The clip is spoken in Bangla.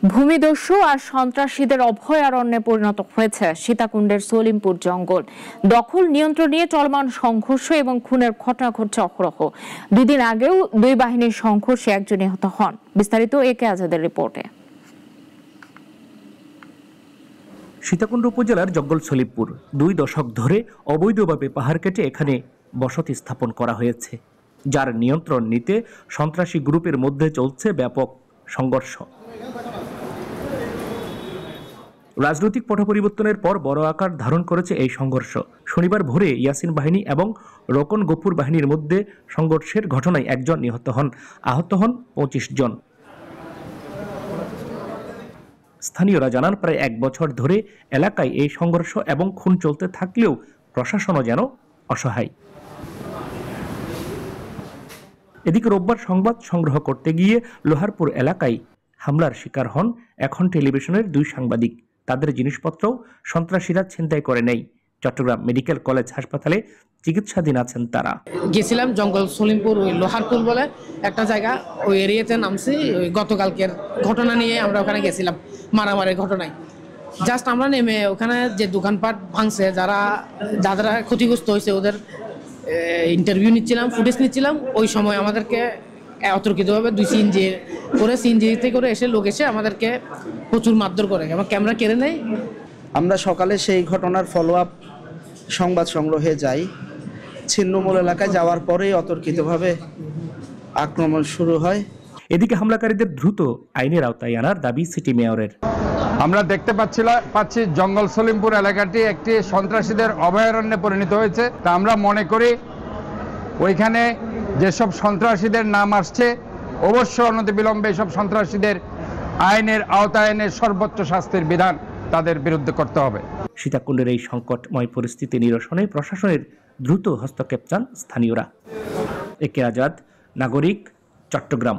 ভূমিদস্যু আর সন্ত্রাসীদের অভয়ারণ্যে পরিণত হয়েছে সীতাকুণ্ডের সলিমপুর জঙ্গল। দখল নিয়ন্ত্রণ নিয়ে চলমান সংঘর্ষ এবং খুনের ঘটনা ঘটছে অহরহ। 2 দিন আগেও দুই বাহিনীর সংঘর্ষে একজন নিহত হন। বিস্তারিত একে আজাদের রিপোর্টে। সীতাকুণ্ড উপজেলার জঙ্গল সলিমপুর 2 দশক ধরে অবৈধভাবে পাহাড় কেটে এখানে বসতি স্থাপন করা হয়েছে, যার নিয়ন্ত্রণ নিতে সন্ত্রাসী গ্রুপের মধ্যে চলছে ব্যাপক সংঘর্ষ। রাজনৈতিক পট পরিবর্তনের পর বড় আকার ধারণ করেছে এই সংঘর্ষ। শনিবার ভোরে ইয়াসিন বাহিনী এবং রোকন গফুর বাহিনীর মধ্যে সংঘর্ষের ঘটনায় একজন নিহত হন, আহত হন 25 জন। স্থানীয়রা জানান, প্রায় 1 বছর ধরে এলাকায় এই সংঘর্ষ এবং খুন চলতে থাকলেও প্রশাসনও যেন অসহায়। এদিকে রোববার সংবাদ সংগ্রহ করতে গিয়ে লোহারপুর এলাকায় হামলার শিকার হন এখন টেলিভিশনের 2 সাংবাদিক। তাদের জিনিসপত্রও সন্ত্রাসীরা ছিনতাই করে নেয়। চট্টগ্রাম মেডিকেল কলেজ হাসপাতালে চিকিৎসাধীন আছেন তারা। গেছিলাম জঙ্গল সলিমপুর, ওই লোহারপুর বলে একটা জায়গা, ওই এরিয়াতে নামছি। ওই গতকালকের ঘটনা নিয়ে আমরা ওখানে গেছিলাম, মারামারির ঘটনায়। জাস্ট আমরা নেমে ওখানে যে দোকানপাট ভাঙছে, যারা ক্ষতিগ্রস্ত হয়েছে ওদের ইন্টারভিউ নিচ্ছিলাম, ফুটেজ নিচ্ছিলাম। ওই সময় আমাদেরকে অতর্কিতভাবে 2 সিএনজিতে করে লোক এসে আমাদেরকে প্রচুর মারধর করে, আমার ক্যামেরা কেড়ে নেয়। আমরা সকালে সেই ঘটনার ফলো আপ সংবাদ সংগ্রহে যাই। ছিন্নমূল এলাকায় যাওয়ার পরেই অতর্কিতভাবে আক্রমণ শুরু হয়। এদিকে হামলাকারীদের দ্রুত আইনের আওতায় আনার দাবি সিটি মেয়রের। আমরা দেখতে পাচ্ছি জঙ্গল সলিমপুর এলাকাটি একটি সন্ত্রাসীদের অভয়ারণ্যে পরিণত হয়েছে। তা আমরা মনে করি ওইখানে যেসব সন্ত্রাসীদের নাম আসছে, অবশ্য অনতিবিলম্বে এসব সন্ত্রাসীদের আইনের আওতায় এনে সর্বোচ্চ শাস্তির বিধান তাদের বিরুদ্ধে করতে হবে। সীতাকুণ্ডের এই সংকটময় পরিস্থিতি নিরসনে প্রশাসনের দ্রুত হস্তক্ষেপ চান স্থানীয়রা। একে আজাদ, নাগরিক, চট্টগ্রাম।